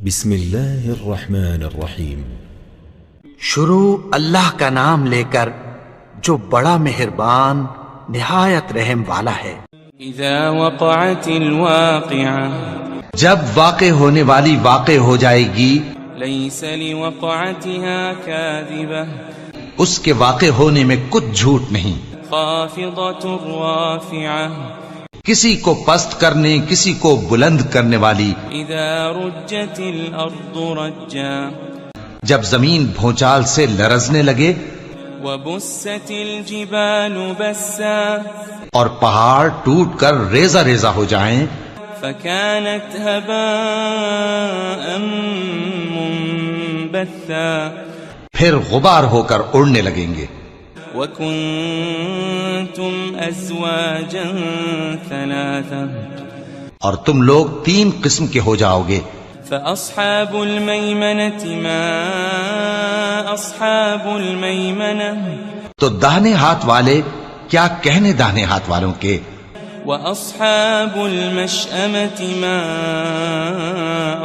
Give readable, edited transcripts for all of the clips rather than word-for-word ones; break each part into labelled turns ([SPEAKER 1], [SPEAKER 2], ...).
[SPEAKER 1] بسم اللہ الرحمن الرحیم۔
[SPEAKER 2] شروع اللہ کا نام لے کر جو بڑا مہربان نہایت رحم والا ہے۔
[SPEAKER 3] اذا وقعت الواقعة،
[SPEAKER 2] جب واقع ہونے والی واقع ہو جائے گی،
[SPEAKER 3] ليس لوقعتها كاذبة،
[SPEAKER 2] اس کے واقع ہونے میں کچھ جھوٹ نہیں،
[SPEAKER 3] خافضة رافعة،
[SPEAKER 2] کسی کو پست کرنے کسی کو بلند کرنے والی۔
[SPEAKER 3] اذا رجت الارض رجا،
[SPEAKER 2] جب زمین بھونچال سے لرزنے لگے،
[SPEAKER 3] وبست الجبال بسا،
[SPEAKER 2] اور پہاڑ ٹوٹ کر ریزہ ریزہ ہو جائیں،
[SPEAKER 3] فكانت هباء منبثا،
[SPEAKER 2] پھر غبار ہو کر اڑنے لگیں گے۔
[SPEAKER 3] وكنتم ازواجا ثلاثا،
[SPEAKER 2] اور تم لوگ 3 قسم کے ہو جاؤ گے۔
[SPEAKER 3] فأصحاب الميمنة ما أصحاب الميمنة،
[SPEAKER 2] تو داہنے ہاتھ والے کیا کہنے داہنے ہاتھ والوں کے،
[SPEAKER 3] وأصحاب المشأمة ما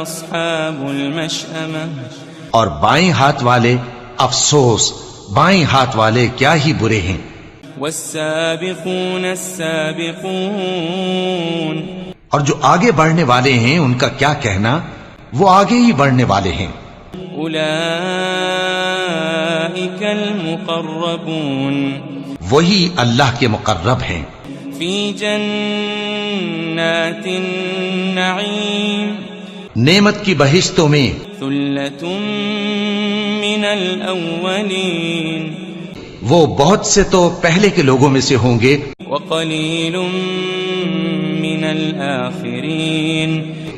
[SPEAKER 3] أصحاب المشأمة،
[SPEAKER 2] اور بائیں ہاتھ والے افسوس بائیں ہاتھ والے کیا ہی برے ہیں۔
[SPEAKER 3] والسابقون السابقون،
[SPEAKER 2] اور جو آگے بڑھنے والے ہیں ان کا کیا کہنا، وہ آگے ہی بڑھنے والے ہیں۔
[SPEAKER 3] أولئك المقربون،
[SPEAKER 2] وہی اللہ کے مقرب ہیں،
[SPEAKER 3] في جنات النعيم،
[SPEAKER 2] نعمت کی بہشتوں میں۔
[SPEAKER 3] ثلة من الأولين،
[SPEAKER 2] وہ بہت سے تو پہلے کے لوگوں میں سے ہوں گے،
[SPEAKER 3] وقليل من الآخرين،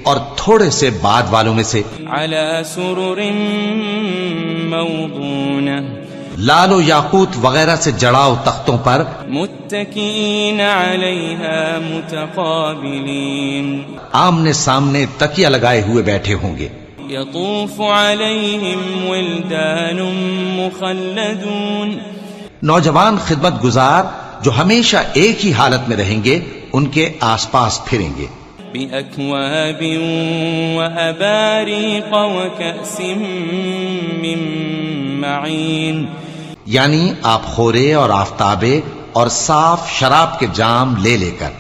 [SPEAKER 2] اور تھوڑے سے بعد والوں میں سے۔
[SPEAKER 3] على سرر موضونة،
[SPEAKER 2] لال و یاقوت وغیرہ سے جڑاؤ تختوں پر،
[SPEAKER 3] متكئين عليها متقابلين،
[SPEAKER 2] آمنے سامنے تکیہ لگائے ہوئے بیٹھے ہوں گے۔
[SPEAKER 3] يطوف عليهم ولدان مخلدون،
[SPEAKER 2] نوجوان خدمت گزار جو ہمیشہ ایک ہی حالت میں رہیں گے ان کے آس پاس پھریں گے۔
[SPEAKER 3] بأكواب وأباريق وكأس من معين،
[SPEAKER 2] یعنی آپ خورے اور آفتابے اور صاف شراب کے جام لے لے کر۔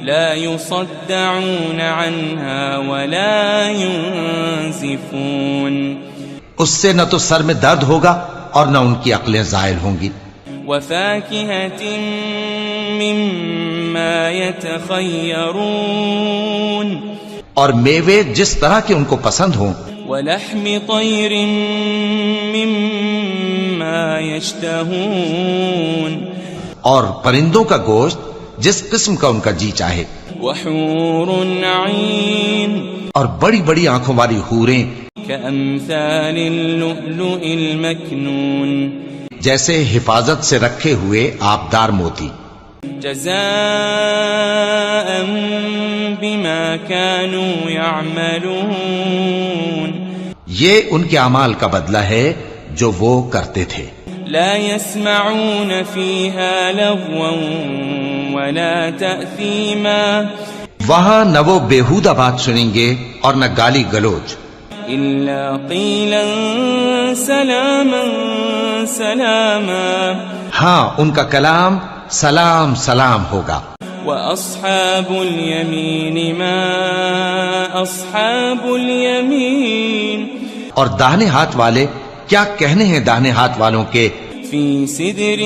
[SPEAKER 3] لا يصدعون عنها ولا ينزفون،
[SPEAKER 2] اس سے نہ تو سر میں درد ہوگا اور نہ ان کی عقلیں زائل ہوں گی۔
[SPEAKER 3] وفاكهة مما يتخيرون،
[SPEAKER 2] اور میوے جس طرح کے ان کو پسند ہوں،
[SPEAKER 3] ولحم طير مما يشتهون،
[SPEAKER 2] اور پرندوں کا گوشت جس قسم کا ان کا جی چاہے،
[SPEAKER 3] وحور عين،
[SPEAKER 2] اور بڑی بڑی آنکھوں والی حوریں
[SPEAKER 3] كأمثال اللؤلؤ المكنون،
[SPEAKER 2] جیسے حفاظت سے رکھے ہوئے آبدار موتی۔
[SPEAKER 3] جزاء بما كانوا يعملون،
[SPEAKER 2] یہ ان کے اعمال کا بدلہ ہے جو وہ کرتے تھے۔
[SPEAKER 3] لا يسمعون فيها لغوا ولا تأثيما،
[SPEAKER 2] وہاں نہ وہ بیہودہ بات سنیں گے اور نہ گالی گلوچ،
[SPEAKER 3] إلا قيلا سلاما سلاما،
[SPEAKER 2] ہاں ان کا کلام سلام سلام ہوگا۔
[SPEAKER 3] وأصحاب اليمين ما أصحاب اليمين،
[SPEAKER 2] اور داہنے ہاتھ والے کیا کہنے ہیں داہنے ہاتھ والوں کے،
[SPEAKER 3] في سدر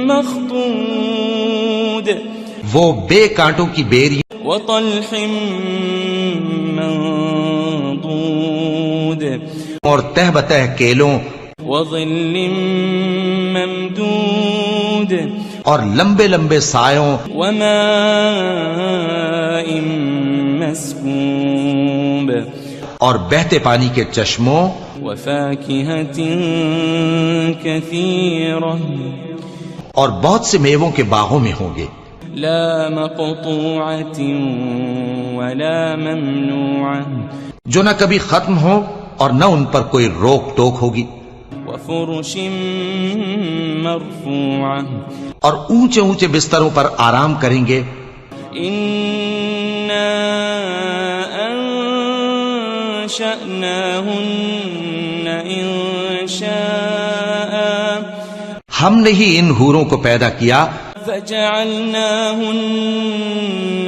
[SPEAKER 3] مخضود،
[SPEAKER 2] وہ بے کانٹوں کی بیری
[SPEAKER 3] وطلح منضود،
[SPEAKER 2] اور تہ بتہ کیلوں
[SPEAKER 3] وظل ممدود،
[SPEAKER 2] اور لمبے لمبے سایوں،
[SPEAKER 3] وماء مسكوب،
[SPEAKER 2] اور بہتے پانی کے چشموں،
[SPEAKER 3] وفاكهة كثيرة،
[SPEAKER 2] اور بہت سے میووں کے باغوں میں ہوں گے،
[SPEAKER 3] لا مقطوعة ولا ممنوعة،
[SPEAKER 2] جو نہ کبھی ختم ہو اور نہ ان پر کوئی روک ٹوک ہوگی،
[SPEAKER 3] وفرش مرفوعة،
[SPEAKER 2] اور اونچے اونچے بستروں پر آرام کریں گے۔
[SPEAKER 3] أنشأناهن إنشاء
[SPEAKER 2] ہم نے ہی ان حوروں کو پیدا کیا
[SPEAKER 3] فجعلناهن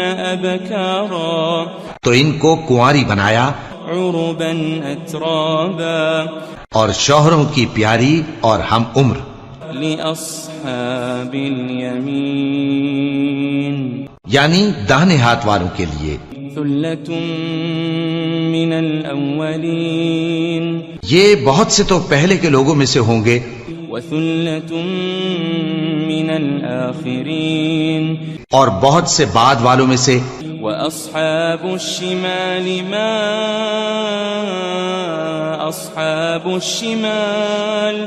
[SPEAKER 3] أبكارا
[SPEAKER 2] تو ان کو کنواری بنایا
[SPEAKER 3] عربا أترابا
[SPEAKER 2] اور شوہروں کی پیاری اور ہم عمر
[SPEAKER 3] لأصحاب اليمين
[SPEAKER 2] یعنی داہنے ہاتھ والوں کے لیے
[SPEAKER 3] ثلة من الأولين
[SPEAKER 2] یہ بہت سے تو پہلے کے لوگوں میں سے ہوں گے
[SPEAKER 3] وثلة من الآخرين
[SPEAKER 2] اور بہت سے بعد والوں میں سے
[SPEAKER 3] وأصحاب الشمال ما أصحاب الشمال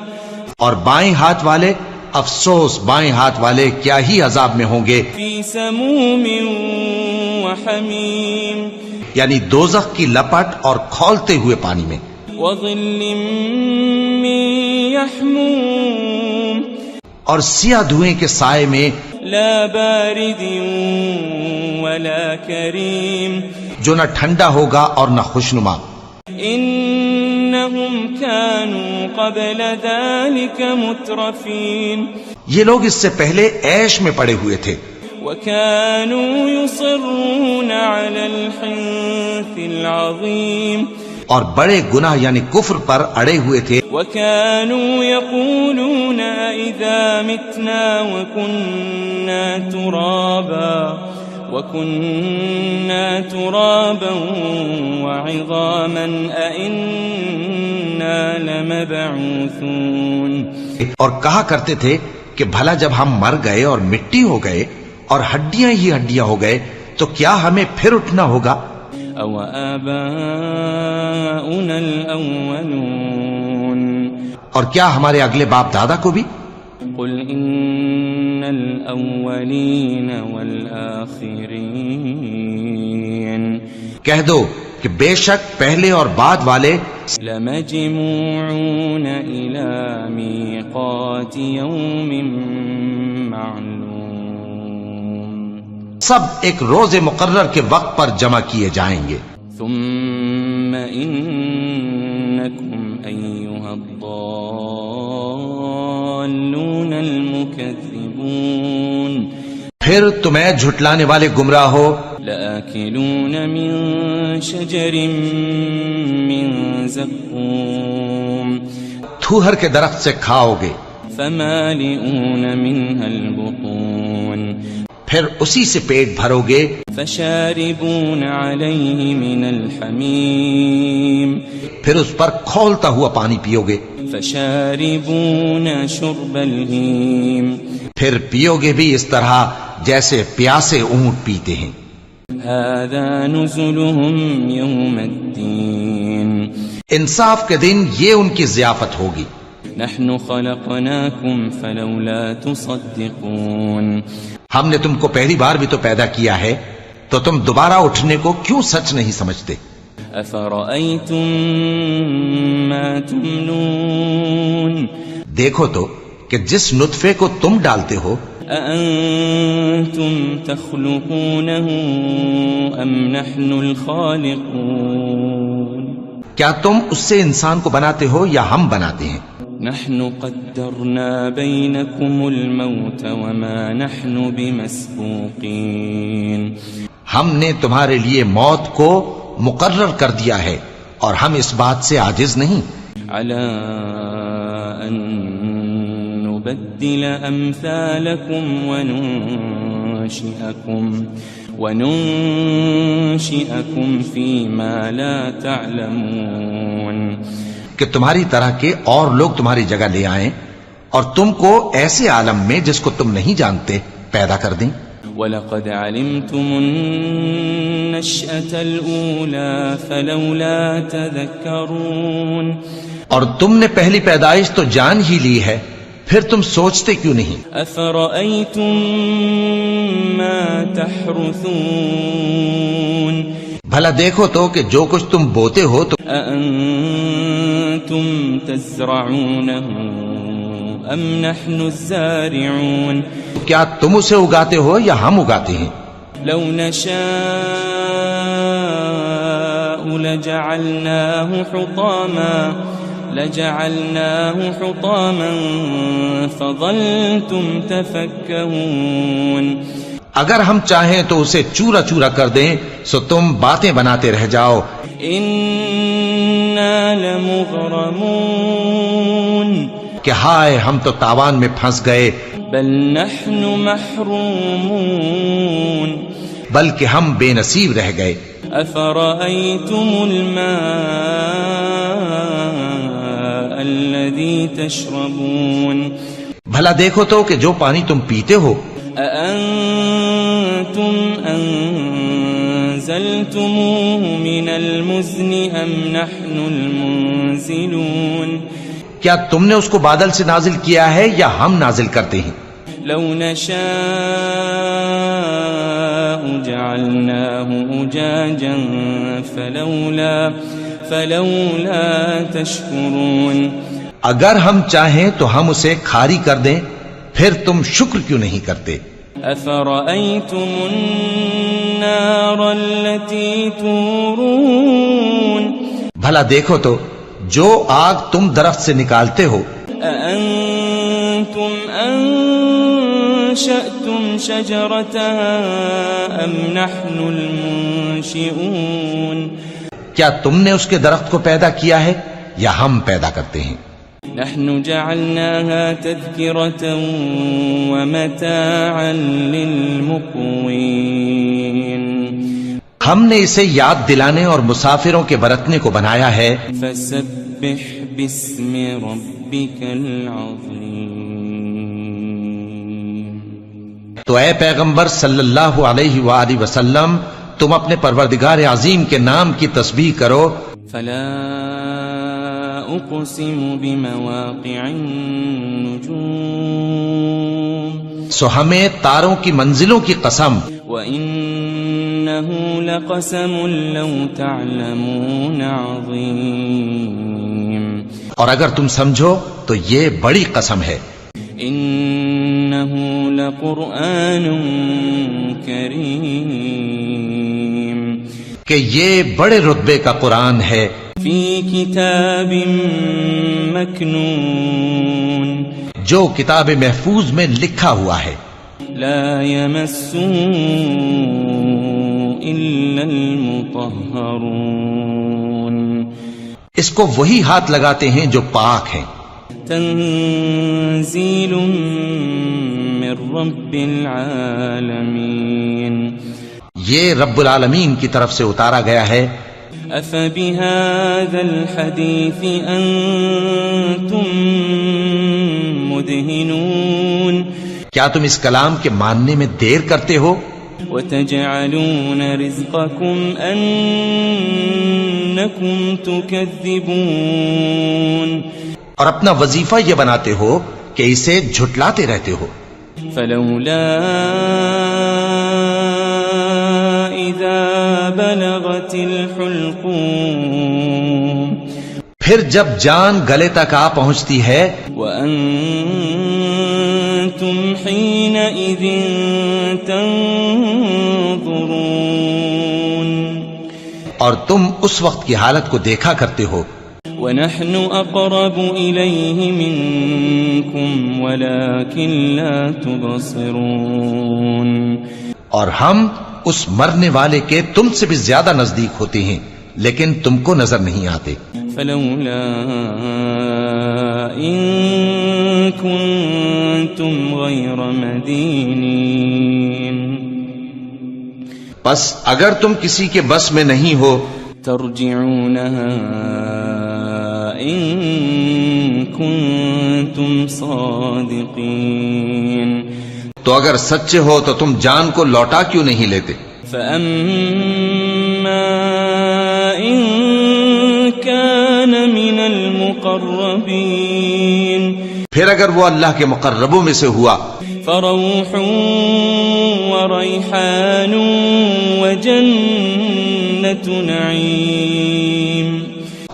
[SPEAKER 2] اور بائیں ہاتھ والے افسوس بائیں ہاتھ والے کیا ہی عذاب میں ہوں گے
[SPEAKER 3] في سموم وحميم
[SPEAKER 2] یعنی دوزخ کی لپٹ اور کھولتے ہوئے پانی میں
[SPEAKER 3] وظل من يحموم
[SPEAKER 2] اور سیاہ دھوئیں کے سائے میں
[SPEAKER 3] لا بارد ولا كريم
[SPEAKER 2] جو نہ ٹھنڈا ہوگا اور نہ خوشنما
[SPEAKER 3] إنهم كانوا قبل ذلك مترفين
[SPEAKER 2] یہ لوگ اس سے پہلے عیش میں پڑے ہوئے تھے
[SPEAKER 3] وكانوا يصرون على الحنث العظيم
[SPEAKER 2] اور بڑے گناہ یعنی کفر پر اڑے ہوئے تھے
[SPEAKER 3] وكانوا يقولون إذا متنا وكنا ترابا وعظاما أئنا لمبعوثون
[SPEAKER 2] اور کہا کرتے تھے کہ بھلا جب ہم مر گئے اور مٹی ہو گئے اور ہڈیاں ہی ہڈیاں ہو گئے تو کیا ہمیں پھر اٹھنا ہوگا
[SPEAKER 3] أو آباؤنا الأولون
[SPEAKER 2] اور کیا ہمارے اگلے باپ دادا کو بھی
[SPEAKER 3] قل إن الأولين والآخرين
[SPEAKER 2] کہہ دو کہ بے شک پہلے اور بعد والے
[SPEAKER 3] لمجموعون إلى ميقات يوم معلوم
[SPEAKER 2] سب ایک روز مقرر کے وقت پر جمع کیے جائیں گے
[SPEAKER 3] ثم إنكم أيها الضالون المكذبون
[SPEAKER 2] پھر تمہیں جھٹلانے والے گمراہ ہو
[SPEAKER 3] لآكلون من شجر من زقوم
[SPEAKER 2] تھوہر کے درخت سے کھاؤ گے
[SPEAKER 3] فمالئون منها البطون
[SPEAKER 2] پھر اسی سے پیٹ بھرو گے
[SPEAKER 3] فشاربون عليه من الحميم
[SPEAKER 2] پھر اس پر کھولتا ہوا پانی پیو گے
[SPEAKER 3] فشاربون شرب الهيم
[SPEAKER 2] پھر پیو گے بھی اس طرح جیسے پیاسے اونٹ پیتے ہیں
[SPEAKER 3] هذا نزلهم يوم الدين
[SPEAKER 2] انصاف کے دن یہ ان کی ضیافت ہوگی
[SPEAKER 3] نحن خلقناكم فلولا تصدقون
[SPEAKER 2] ہم نے تم کو پہلی بار بھی تو پیدا کیا ہے تو تم دوبارہ اٹھنے کو کیوں سچ نہیں سمجھتے
[SPEAKER 3] أفرأيتم ما تمنون
[SPEAKER 2] دیکھو تو کہ جس نطفے کو تم ڈالتے ہو
[SPEAKER 3] أأنتم تخلقونه أم نحن الخالقون
[SPEAKER 2] کیا تم اس سے انسان کو بناتے ہو یا ہم بناتے ہیں
[SPEAKER 3] نحن قدرنا بينكم الموت وما نحن بمسبوقين
[SPEAKER 2] ہم نے تمہارے لیے موت کو مقرر کر دیا ہے اور ہم اس بات سے عاجز نہیں
[SPEAKER 3] على أن نبدل أمثالكم وننشئكم فيما لا تعلمون
[SPEAKER 2] کہ تمہاری طرح کے اور لوگ تمہاری جگہ لے آئیں اور تم کو ایسے عالم میں جس کو تم نہیں جانتے پیدا کر دیں
[SPEAKER 3] وَلَقَدْ عَلِمْتُمُ النَّشْأَةَ الْأُولَى فَلَوْلَا تَذَكَّرُونَ اور
[SPEAKER 2] تم نے پہلی پیدائش تو جان ہی لی ہے پھر تم سوچتے کیوں نہیں
[SPEAKER 3] أَفَرَأَيْتُم مَّا تَحْرُثُونَ
[SPEAKER 2] بھلا دیکھو تو کہ جو کچھ تم بوتے ہو تو
[SPEAKER 3] أَأَنتُمْ تَزْرَعُونَهُ أَمْ نَحْنُ الزَّارِعُونَ
[SPEAKER 2] کیا تم اسے اگاتے ہو یا ہم اگاتے ہیں
[SPEAKER 3] لو نشاء لجعلناه حطاما فظلتم تفكهون.
[SPEAKER 2] اگر ہم چاہیں تو اسے چورا چورا کر دیں سو تم باتیں بناتے رہ جاؤ.
[SPEAKER 3] انا لمغرمون.
[SPEAKER 2] کہ ہائے ہم تو تاوان میں پھنس گئے.
[SPEAKER 3] بل نحن محرومون.
[SPEAKER 2] بلکہ ہم بے نصیب رہ گئے.
[SPEAKER 3] افرأيتم الماء الذي تشربون.
[SPEAKER 2] بھلا دیکھو تو کہ جو پانی تم پیتے ہو.
[SPEAKER 3] أأنتم أنزلتموه من المزن أم نحن المنزلون.
[SPEAKER 2] کیا تم نے اس کو بادل سے نازل کیا ہے یا ہم نازل کرتے ہیں؟
[SPEAKER 3] لو نشاء جعلناه أجاجا فلولا تشكرون.
[SPEAKER 2] اگر ہم چاہیں تو ہم اسے کھاری کر دیں پھر تم شکر کیوں نہیں کرتے؟
[SPEAKER 3] أفرأيتم النار التي تورون.
[SPEAKER 2] بھلا دیکھو تو جو آگ تم درخت سے نکالتے ہو.
[SPEAKER 3] أأنتم أنشأتم شجرتها أم نحن المنشئون.
[SPEAKER 2] کیا تم نے اس کے درخت کو پیدا کیا ہے یا ہم پیدا کرتے ہیں؟
[SPEAKER 3] نحن جعلناها تذكرة ومتاعا للمقوين.
[SPEAKER 2] ہم نے اسے یاد دلانے اور مسافروں کے برتنے کو بنایا ہے.
[SPEAKER 3] فسبح باسم ربك العظيم.
[SPEAKER 2] تو اے پیغمبر صلی اللہ علیہ وآلہ وسلم تم اپنے پروردگار عظیم کے نام کی تسبیح کرو.
[SPEAKER 3] فلا اقسم بمواقع النجوم.
[SPEAKER 2] سو ہمیں تاروں کی منزلوں کی قسم.
[SPEAKER 3] وَإِنَّهُ لَقَسَمٌ لَوْ تَعْلَمُونَ عَظِيمٌ.
[SPEAKER 2] اور اگر تم سمجھو تو یہ بڑی قسم ہے.
[SPEAKER 3] إِنَّهُ لَقُرْآنٌ كَرِيمٌ.
[SPEAKER 2] کہ یہ بڑے رتبے کا قرآن ہے.
[SPEAKER 3] فِي كِتَابٍ مَكْنُونٍ.
[SPEAKER 2] جو کتاب محفوظ میں لکھا ہوا ہے.
[SPEAKER 3] لا يمسه إلا المطهرون.
[SPEAKER 2] اس کو وہی ہاتھ لگاتے ہیں جو پاک ہیں.
[SPEAKER 3] تنزيل من رب العالمين.
[SPEAKER 2] یہ رب العالمین کی طرف سے اتارا گیا ہے.
[SPEAKER 3] أفبهذا الحديث أنتم مدهنون.
[SPEAKER 2] کیا تم اس کلام کے ماننے میں دیر کرتے ہو؟
[SPEAKER 3] وتجعلون رزقكم أنكم تكذبون.
[SPEAKER 2] اور اپنا وظیفہ یہ بناتے ہو کہ اسے جھٹلاتے رہتے ہو.
[SPEAKER 3] فلولا إذا بلغت الحلقوم.
[SPEAKER 2] پھر جب جان گلے تک آ پہنچتی ہے.
[SPEAKER 3] وأنتم حينئذ تنظرون.
[SPEAKER 2] اور تم اس وقت کی حالت کو دیکھا کرتے ہو.
[SPEAKER 3] ونحن أقرب إليه منكم ولكن لا تبصرون.
[SPEAKER 2] اور ہم اس مرنے والے کے تم سے بھی زیادہ نزدیک ہوتے ہیں لیکن تم کو نظر نہیں آتے.
[SPEAKER 3] فلولا إن كنتم غير مدينين.
[SPEAKER 2] پس اگر تم کسی کے بس میں نہیں ہو
[SPEAKER 3] ترجعونها إن كنتم صادقين.
[SPEAKER 2] تو اگر سچے ہو تو تم جان کو لوٹا کیوں نہیں لیتے؟
[SPEAKER 3] فأما إن كان من المقربين.
[SPEAKER 2] پھر اگر وہ اللہ کے مقربوں میں سے ہوا
[SPEAKER 3] فروح وريحان وجنة نعيم.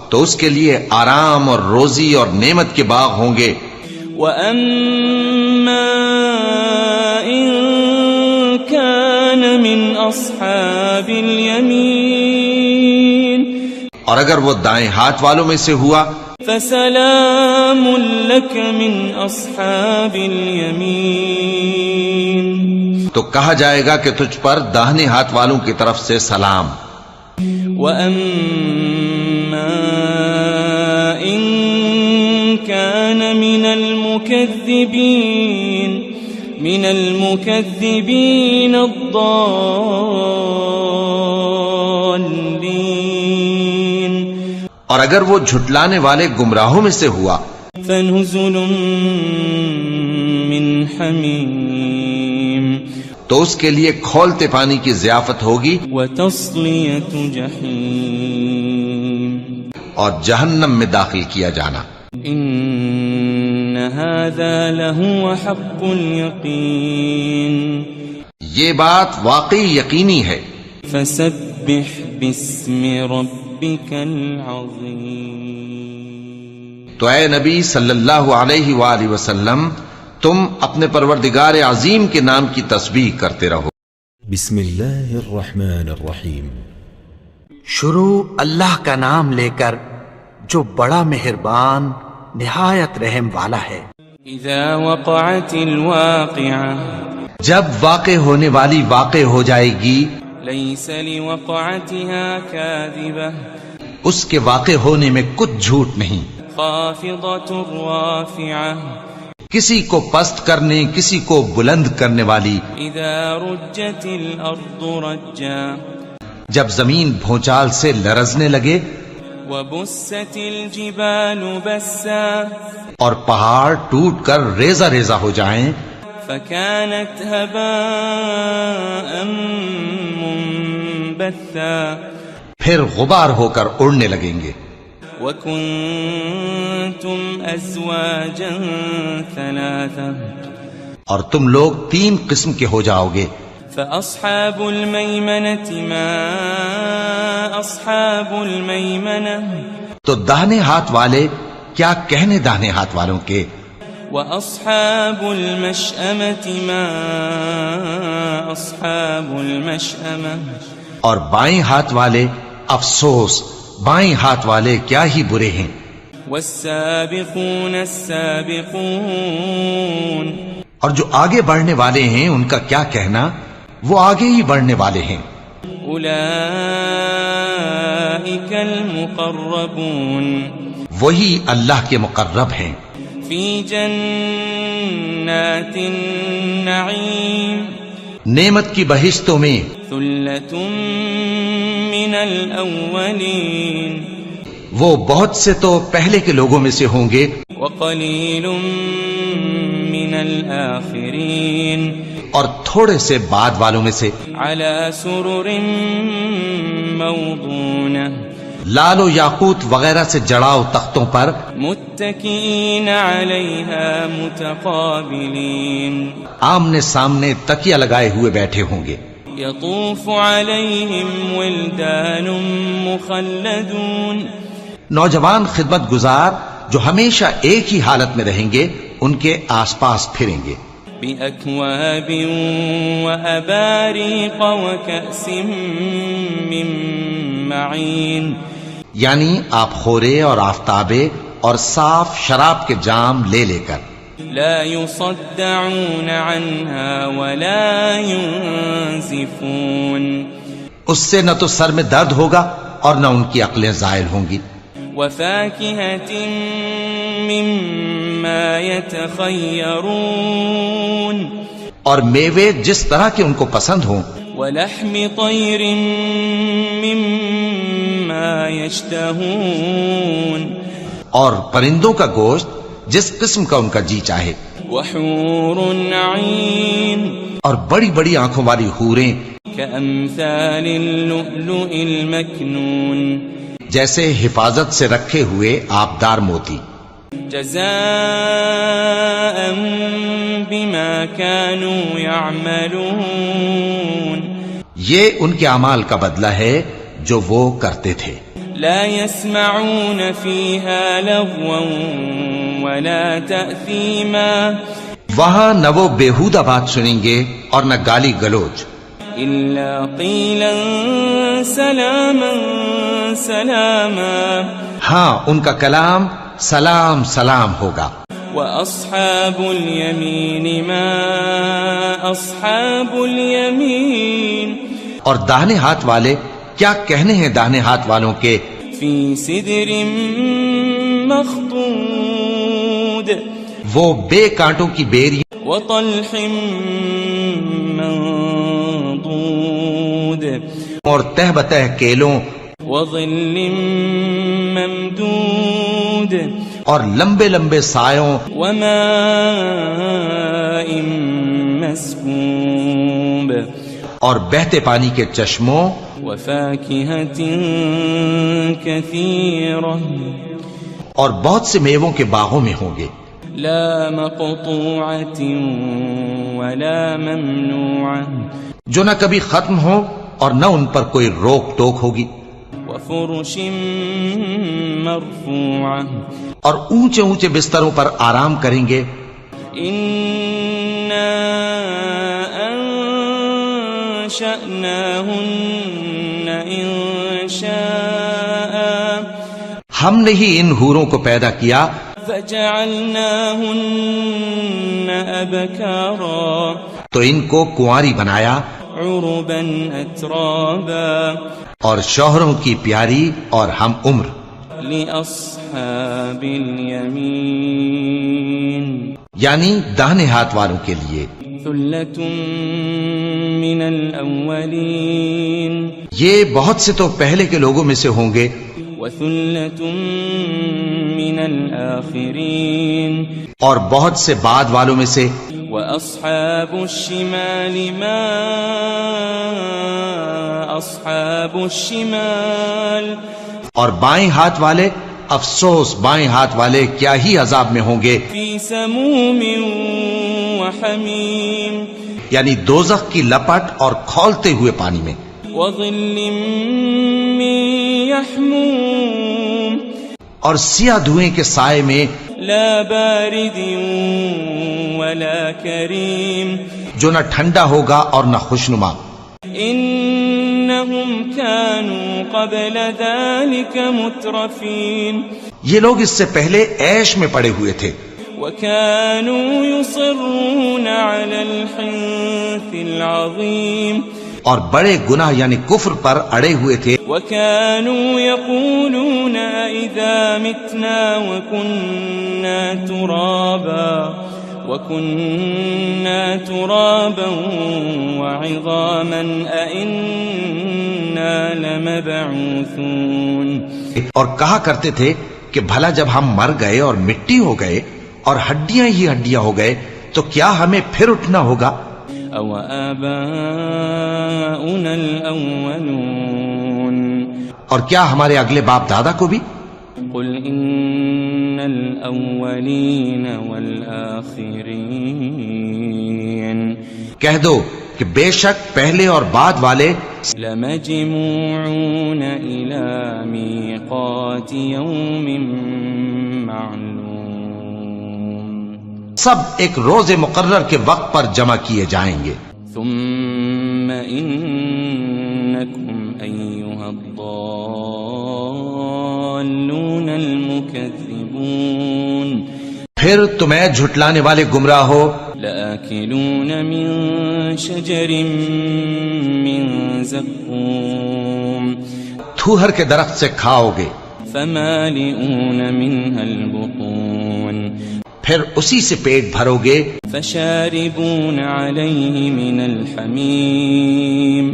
[SPEAKER 2] تو اس کے لیے آرام اور روزی اور نعمت کے باغ ہوں گے.
[SPEAKER 3] وأما إن كان من أصحاب اليمين
[SPEAKER 2] اور اگر وہ دائیں ہاتھ والوں میں سے ہوا
[SPEAKER 3] فسلام لك من اصحاب الیمین،
[SPEAKER 2] تو کہا جائے گا کہ تجھ پر داہنے ہاتھ والوں کی طرف سے سلام.
[SPEAKER 3] وَأَمَّا إِن كَانَ مِنَ الْمُكَذِّبِينَ الضَّالِّينَ،
[SPEAKER 2] اور اگر وہ جھٹلانے والے گمراہوں میں سے ہوا
[SPEAKER 3] فَنُزُلٌ مِّنْ حَمِيمٍ،
[SPEAKER 2] تو اس کے لیے کھولتے پانی کی ضیافت ہوگی
[SPEAKER 3] وَتَصْلِيَةُ جَحِيمٍ،
[SPEAKER 2] اور جہنم میں داخل کیا جانا.
[SPEAKER 3] إِنَّ هَذَا لَهُوَ حَقُّ الْيَقِينِ،
[SPEAKER 2] یہ بات واقعی یقینی ہے.
[SPEAKER 3] فَسَبِّحْ بِاسْمِ رَبِّكَ الْعَظِيمِ،
[SPEAKER 2] تو اے نبی صلی اللہ علیہ وآلہ وسلم تم اپنے پروردگار عظیم کے نام کی تسبیح کرتے رہو.
[SPEAKER 1] بسم اللہ الرحمن الرحیم.
[SPEAKER 4] شروع اللہ کا نام لے کر جو بڑا مہربان نہایت رحم والا ہے.
[SPEAKER 3] اذا وقعت الواقعة،
[SPEAKER 2] جب واقع ہونے والی واقع ہو جائے گی،
[SPEAKER 3] ليس لوقعتها كاذبة،
[SPEAKER 2] اس کے واقع ہونے میں کچھ جھوٹ نہیں.
[SPEAKER 3] خافضة رافعة،
[SPEAKER 2] کسی کو پست کرنے کسی کو بلند کرنے والی.
[SPEAKER 3] اذا رجت الارض رجا،
[SPEAKER 2] جب زمین بھونچال سے لرزنے لگے،
[SPEAKER 3] وبست الجبال بسا،
[SPEAKER 2] اور پہاڑ ٹوٹ کر ریزہ ریزہ ہو جائیں،
[SPEAKER 3] فكانت هباء منبثا،
[SPEAKER 2] پھر غبار ہو کر اڑنے لگیں گے.
[SPEAKER 3] وكنتم ازواجا ثلاثا،
[SPEAKER 2] اور تم لوگ 3 قسم کے ہو جاؤ گے.
[SPEAKER 3] فأصحاب الميمنة ما أصحاب الميمنة،
[SPEAKER 2] تو داہنے ہاتھ والے کیا کہنے داہنے ہاتھ والوں کے.
[SPEAKER 3] وأصحاب المشأمة ما أصحاب المشأمة،
[SPEAKER 2] اور بائیں ہاتھ والے افسوس بائیں ہاتھ والے کیا ہی برے ہیں.
[SPEAKER 3] والسابقون السابقون،
[SPEAKER 2] اور جو آگے بڑھنے والے ہیں ان کا کیا کہنا، وہ آگے ہی بڑھنے والے ہیں.
[SPEAKER 3] أولئك المقربون،
[SPEAKER 2] وہی اللہ کے مقرب ہیں.
[SPEAKER 3] في جنات النعيم،
[SPEAKER 2] نعمت کی بہشتوں میں.
[SPEAKER 3] ثلة من الأولين،
[SPEAKER 2] وہ بہت سے تو پہلے کے لوگوں میں سے ہوں گے،
[SPEAKER 3] وقليل من الآخرين،
[SPEAKER 2] اور تھوڑے سے بعد والوں میں سے.
[SPEAKER 3] على سرر موضونة،
[SPEAKER 2] لال و یاقوت وغیرہ سے جڑاؤ تختوں پر.
[SPEAKER 3] متكئين عليها متقابلين،
[SPEAKER 2] آمنے سامنے تکیہ لگائے ہوئے بیٹھے ہوں گے.
[SPEAKER 3] يطوف عليهم ولدان مخلدون،
[SPEAKER 2] نوجوان خدمت گزار جو ہمیشہ ایک ہی حالت میں رہیں گے ان کے آس پاس پھریں گے.
[SPEAKER 3] بأكواب وأباريق وكأس من معين،
[SPEAKER 2] یعنی آپ خورے اور آفتابے اور صاف شراب کے جام لے لے کر.
[SPEAKER 3] لا يصدعون عنها ولا ينزفون،
[SPEAKER 2] اس سے نہ تو سر میں درد ہوگا اور نہ ان کی عقلیں زائل ہوں گی.
[SPEAKER 3] وفاكهة مما يتخيرون،
[SPEAKER 2] اور میوے جس طرح کے ان کو پسند ہوں.
[SPEAKER 3] ولحم طير مما يشتهون،
[SPEAKER 2] اور پرندوں کا گوشت جس قسم کا ان کا جی چاہے.
[SPEAKER 3] وحور عين،
[SPEAKER 2] اور بڑی بڑی آنکھوں والی حوریں
[SPEAKER 3] كأمثال اللؤلؤ المكنون،
[SPEAKER 2] جیسے حفاظت سے رکھے ہوئے آبدار موتی.
[SPEAKER 3] جزاء بما كانوا يعملون،
[SPEAKER 2] یہ ان کے اعمال کا بدلہ ہے جو وہ کرتے تھے.
[SPEAKER 3] لا يسمعون فيها لغوا ولا تأثيما،
[SPEAKER 2] وہاں نہ وہ بیہودہ بات سنیں گے اور نہ گالی گلوچ.
[SPEAKER 3] إلا قيلا سلاما سلاما
[SPEAKER 2] ہاں ان کا کلام سلام سلام ہوگا.
[SPEAKER 3] وأصحاب اليمين ما أصحاب اليمين
[SPEAKER 2] اور داہنے ہاتھ والے کیا کہنے ہیں داہنے ہاتھ والوں کے.
[SPEAKER 3] في سدر مخضود
[SPEAKER 2] وہ بے کانٹوں کی بیری
[SPEAKER 3] وطلح منضود
[SPEAKER 2] اور تہ بتہ کیلوں
[SPEAKER 3] وظل ممدود
[SPEAKER 2] اور لمبے لمبے سایوں
[SPEAKER 3] وماء مسكوب
[SPEAKER 2] اور بہتے پانی کے چشموں
[SPEAKER 3] وفاكهة كثيرة
[SPEAKER 2] اور بہت سے میووں کے باغوں میں ہوں گے.
[SPEAKER 3] لا مقطوعة ولا ممنوعة
[SPEAKER 2] جو نہ کبھی ختم ہو اور نہ ان پر کوئی روک ٹوک ہوگی.
[SPEAKER 3] وفرش مرفوعة
[SPEAKER 2] اور اونچے اونچے بستروں پر آرام کریں گے.
[SPEAKER 3] إنا أنشأناهن إنشاء
[SPEAKER 2] ہم نے ہی ان حوروں کو پیدا کیا
[SPEAKER 3] فجعلناهن أبكارا
[SPEAKER 2] تو ان کو کنواری بنایا
[SPEAKER 3] عربا أترابا
[SPEAKER 2] اور شوہروں کی پیاری اور ہم عمر.
[SPEAKER 3] لأصحاب اليمين
[SPEAKER 2] یعنی داہنے ہاتھ والوں کے لیے.
[SPEAKER 3] ثلة من الأولين
[SPEAKER 2] یہ بہت سے تو پہلے کے لوگوں میں سے ہوں گے
[SPEAKER 3] وثلة من الآخرين
[SPEAKER 2] اور بہت سے بعد والوں میں سے.
[SPEAKER 3] وأصحاب الشمال ما أصحاب الشمال
[SPEAKER 2] اور بائیں ہاتھ والے افسوس بائیں ہاتھ والے کیا ہی عذاب میں ہوں گے.
[SPEAKER 3] في سموم وحميم
[SPEAKER 2] یعنی دوزخ کی لپٹ اور کھولتے ہوئے پانی میں.
[SPEAKER 3] وظل من يحموم
[SPEAKER 2] اور سیاہ دھوئیں کے سائے میں
[SPEAKER 3] لا بارد ولا كريم
[SPEAKER 2] جو نہ ٹھنڈا ہوگا اور نہ خوشنما.
[SPEAKER 3] إنهم كانوا قبل ذلك مترفين
[SPEAKER 2] یہ لوگ اس سے پہلے عیش میں پڑے ہوئے تھے
[SPEAKER 3] وكانوا يصرون على الحنث العظيم
[SPEAKER 2] اور بڑے گناہ یعنی کفر پر اڑے ہوئے تھے.
[SPEAKER 3] وكانوا يقولون إذا متنا وكنا ترابا وعظاما أئنا لمبعوثون
[SPEAKER 2] اور کہا کرتے تھے کہ بھلا جب ہم مر گئے اور مٹی ہو گئے اور ہڈیاں ہی ہڈیاں ہو گئے تو کیا ہمیں پھر اٹھنا ہوگا.
[SPEAKER 3] أو آباؤنا الأولون
[SPEAKER 2] اور کیا ہمارے اگلے باپ دادا کو بھی.
[SPEAKER 3] قل إن الأولين والآخرين
[SPEAKER 2] کہہ دو کہ بے شک پہلے اور بعد والے
[SPEAKER 3] لمجموعون إلى ميقات يوم معلوم
[SPEAKER 2] سب ایک روز مقرر کے وقت پر جمع کیے جائیں گے.
[SPEAKER 3] ثم إنكم أيها الضالون المكذبون
[SPEAKER 2] پھر تمہیں جھٹلانے والے گمراہ ہو
[SPEAKER 3] لآكلون من شجر من زقوم
[SPEAKER 2] تھوہر کے درخت سے کھاؤ گے
[SPEAKER 3] فمالئون منها البطون
[SPEAKER 2] پھر اسی سے پیٹ بھرو گے
[SPEAKER 3] فشاربون عليه من الحميم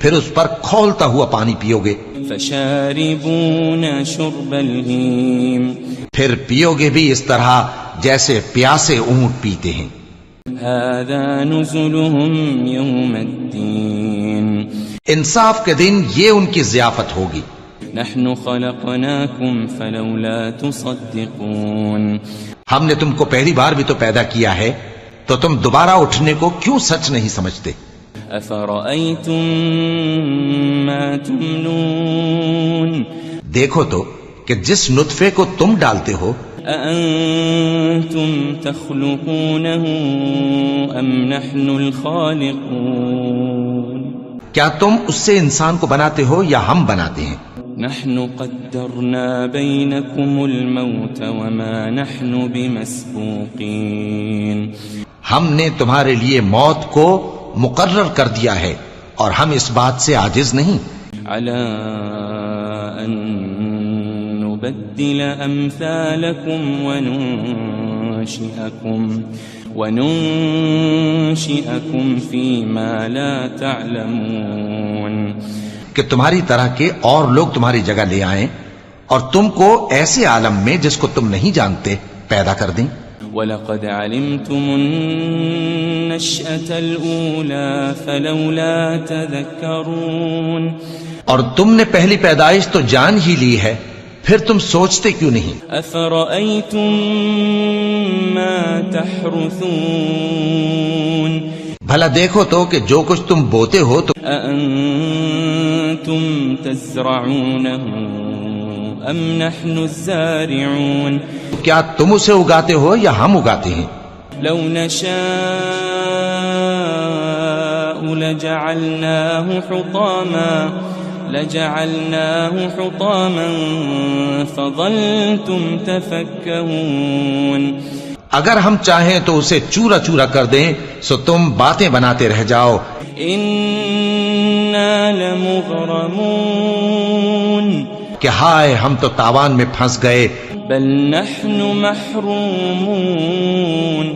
[SPEAKER 2] پھر اس پر کھولتا ہوا پانی پیو گے
[SPEAKER 3] فشاربون شرب الهيم
[SPEAKER 2] پھر پیو گے بھی اس طرح جیسے پیاسے اونٹ پیتے ہیں.
[SPEAKER 3] هذا نزلهم يوم الدين
[SPEAKER 2] انصاف کے دن یہ ان کی ضیافت ہوگی.
[SPEAKER 3] نحن خلقناكم فلولا تصدقون
[SPEAKER 2] ہم نے تم کو پہلی بار بھی تو پیدا کیا ہے تو تم دوبارہ اٹھنے کو کیوں سچ نہیں سمجھتے.
[SPEAKER 3] أفرأيتم ما تمنون
[SPEAKER 2] دیکھو تو کہ جس نطفے کو تم ڈالتے ہو
[SPEAKER 3] أأنتم تخلقونه أم نحن الخالقون
[SPEAKER 2] کیا تم اس سے انسان کو بناتے ہو یا ہم بناتے ہیں؟
[SPEAKER 3] نحن قدرنا بينكم الموت وما نحن بمسبوقين
[SPEAKER 2] ہم نے تمہارے لیے موت کو مقرر کر دیا ہے اور ہم اس بات سے عاجز نہیں
[SPEAKER 3] على أن نبدل أمثالكم وننشئكم فيما لا تعلمون
[SPEAKER 2] کہ تمہاری طرح کے اور لوگ تمہاری جگہ لے آئیں اور تم کو ایسے عالم میں جس کو تم نہیں جانتے پیدا کر دیں.
[SPEAKER 3] وَلَقَدْ عَلِمْتُمُ النَّشْأَةَ الْأُولَى فَلَوْلَا تَذَكَّرُونَ
[SPEAKER 2] اور تم نے پہلی پیدائش تو جان ہی لی ہے پھر تم سوچتے کیوں نہیں؟
[SPEAKER 3] أَفَرَأَيْتُم مَّا تَحْرُثُونَ
[SPEAKER 2] بھلا دیکھو تو کہ جو کچھ تم بوتے ہو تو
[SPEAKER 3] أَأَنتُمْ تَزْرَعُونَهُ أَمْ نَحْنُ الزَّارِعُونَ
[SPEAKER 2] کیا تم اسے اگاتے ہو یا ہم اگاتے ہیں؟
[SPEAKER 3] لَوْ نَشَاءُ لَجَعَلْنَاهُ حُطَامًا فَظَلْتُمْ تَفَكَّهُونَ
[SPEAKER 2] اگر ہم چاہیں تو اسے چورا چورا کر دیں سو تم باتیں بناتے رہ جاؤ.
[SPEAKER 3] إِنَّا لَمُغْرَمُونَ
[SPEAKER 2] کہ ہائے ہم تو تاوان میں پھنس گئے.
[SPEAKER 3] بل نحن محرومون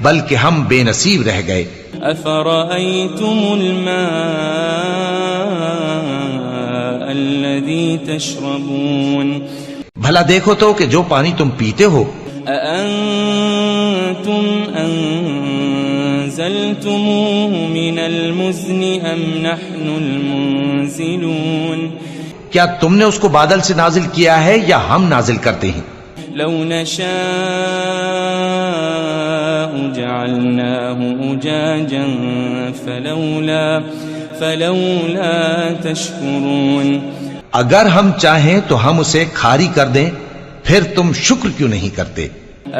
[SPEAKER 2] بلکہ ہم بے نصیب رہ گئے.
[SPEAKER 3] أفرأيتم الماء الذي تشربون
[SPEAKER 2] بھلا دیکھو تو کہ جو پانی تم پیتے ہو
[SPEAKER 3] أأنتم أنزلتموه من المزن أم نحن المنزلون
[SPEAKER 2] کیا تم نے اس کو بادل سے نازل کیا ہے یا ہم نازل کرتے ہیں؟
[SPEAKER 3] لو نشاء جعلناه أجاجا فلولا تشكرون
[SPEAKER 2] اگر ہم چاہیں تو ہم اسے کھاری کر دیں پھر تم شکر کیوں نہیں کرتے؟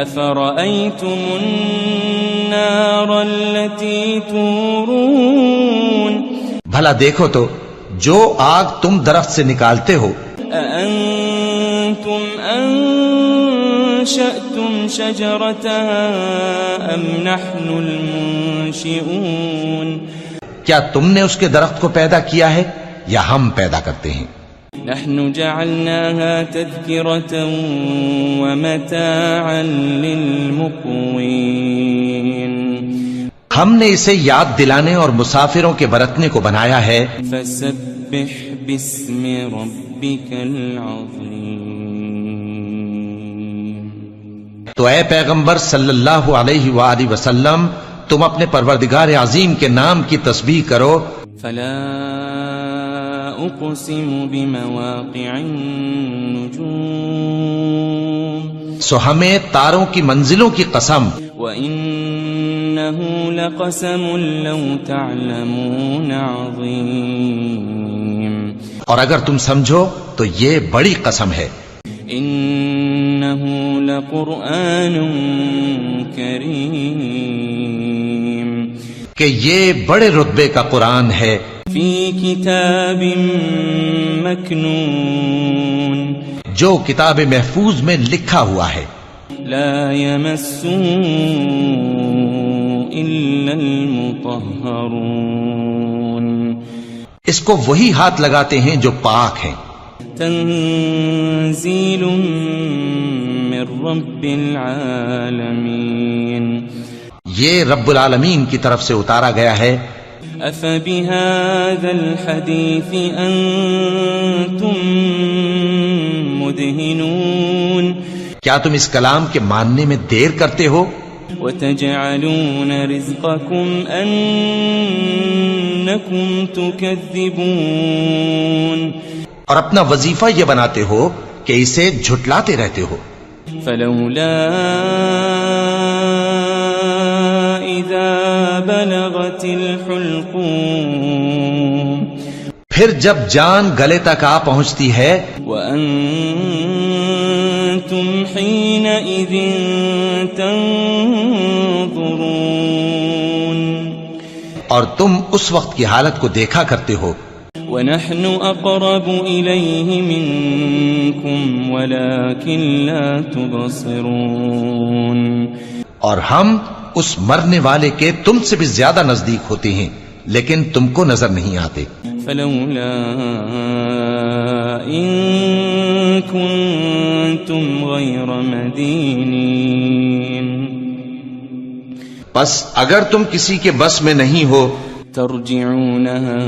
[SPEAKER 3] أفرأيتم النار التي تورون
[SPEAKER 2] بھلا دیکھو تو جو آگ تم درخت سے نکالتے ہو
[SPEAKER 3] أأنتم أنشأتم شجرتها أم نحن المنشئون
[SPEAKER 2] کیا تم نے اس کے درخت کو پیدا کیا ہے یا ہم پیدا کرتے ہیں؟
[SPEAKER 3] نحن جعلناها تذكرة ومتاعا للمقوين
[SPEAKER 2] ہم نے اسے یاد دلانے اور مسافروں کے برتنے کو بنایا ہے.
[SPEAKER 3] فسبح باسم ربك العظيم
[SPEAKER 2] تو اے پیغمبر صلی اللہ علیہ وآلہ وسلم تم اپنے پروردگار عظیم کے نام کی تسبیح کرو.
[SPEAKER 3] فلا أقسم بمواقع النجوم
[SPEAKER 2] سو ہمیں تاروں کی منزلوں کی قسم.
[SPEAKER 3] وإنه لقسم لو تعلمون عظيم
[SPEAKER 2] اور اگر تم سمجھو تو یہ بڑی قسم ہے.
[SPEAKER 3] إنه لقرآن كريم
[SPEAKER 2] کہ یہ بڑے رتبے کا قرآن ہے.
[SPEAKER 3] في كتاب مكنون
[SPEAKER 2] جو کتاب محفوظ میں لکھا ہوا ہے.
[SPEAKER 3] لا يمسه إلا المطهرون
[SPEAKER 2] اس کو وہی ہاتھ لگاتے ہیں جو پاک ہیں.
[SPEAKER 3] تنزيل من رب العالمين
[SPEAKER 2] یہ رب العالمین کی طرف سے اتارا گیا ہے.
[SPEAKER 3] أفبهذا الحديث أنتم مدهنون
[SPEAKER 2] کیا تم اس کلام کے ماننے میں دیر کرتے ہو؟
[SPEAKER 3] وتجعلون رزقكم أنكم تكذبون
[SPEAKER 2] اور اپنا وظیفہ یہ بناتے ہو کہ اسے جھٹلاتے رہتے ہو.
[SPEAKER 3] فلولا إذا بلغت الحلقوم
[SPEAKER 2] پھر جب جان گلے تک آ پہنچتی ہے
[SPEAKER 3] وأنتم حينئذ تنظرون
[SPEAKER 2] اور تم اس وقت کی حالت کو دیکھا کرتے ہو
[SPEAKER 3] ونحن أقرب إليه منكم ولكن لا تبصرون
[SPEAKER 2] اور ہم اس مرنے والے کے تم سے بھی زیادہ نزدیک ہوتے ہیں لیکن تم کو نظر نہیں آتے
[SPEAKER 3] فلولا إن كنتم غير مدينين
[SPEAKER 2] پس اگر تم کسی کے بس میں نہیں ہو
[SPEAKER 3] ترجعونها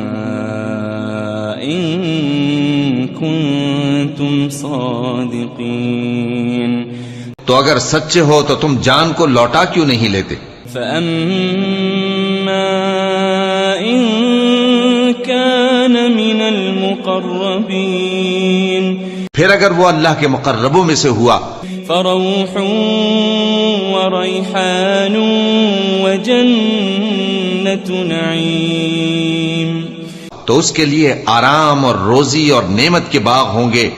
[SPEAKER 3] إن كنتم صادقين
[SPEAKER 2] تو اگر سچے ہو تو تم جان کو لوٹا کیوں نہیں لیتے
[SPEAKER 3] فأما إن كان من المقربين
[SPEAKER 2] پھر اگر وہ اللہ کے مقربوں میں سے ہوا
[SPEAKER 3] فروح وريحان وجنة نعيم
[SPEAKER 2] تو اس کے لیے آرام اور روزی اور نعمت کے باغ ہوں گے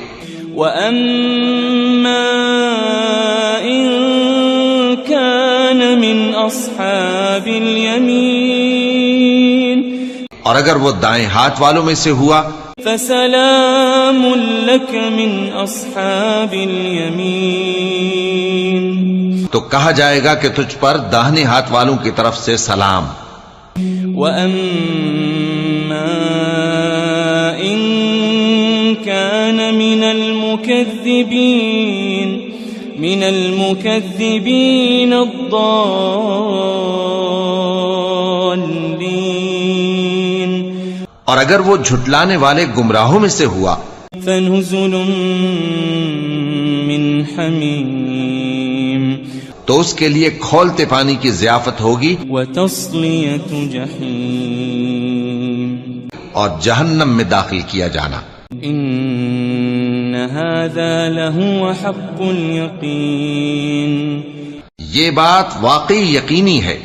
[SPEAKER 3] وأما إن كان من أصحاب اليمين
[SPEAKER 2] اور اگر وہ دائیں ہاتھ والوں میں سے ہوا
[SPEAKER 3] فسلام لك من أصحاب اليمين
[SPEAKER 2] تو کہا جائے گا کہ تجھ پر داہنے ہاتھ والوں کی طرف سے سلام
[SPEAKER 3] وأما إن كان من المكذبين الضالين
[SPEAKER 2] اور اگر وہ جھٹلانے والے گمراہوں میں سے ہوا
[SPEAKER 3] فنزل من حمیم
[SPEAKER 2] تو اس کے لیے کھولتے پانی کی ضیافت ہوگی
[SPEAKER 3] وتصلیۃ جحیم
[SPEAKER 2] اور جہنم میں داخل کیا جانا
[SPEAKER 3] ان هذا لهو حق اليقین
[SPEAKER 2] یہ بات واقعی یقینی ہے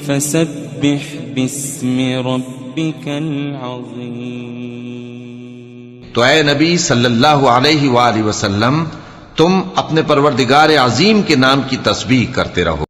[SPEAKER 3] فسبح باسم ربك العظیم
[SPEAKER 2] تو اے نبی صلی اللہ علیہ وآلہ وسلم تم اپنے پروردگار عظیم کے نام کی تسبیح کرتے رہو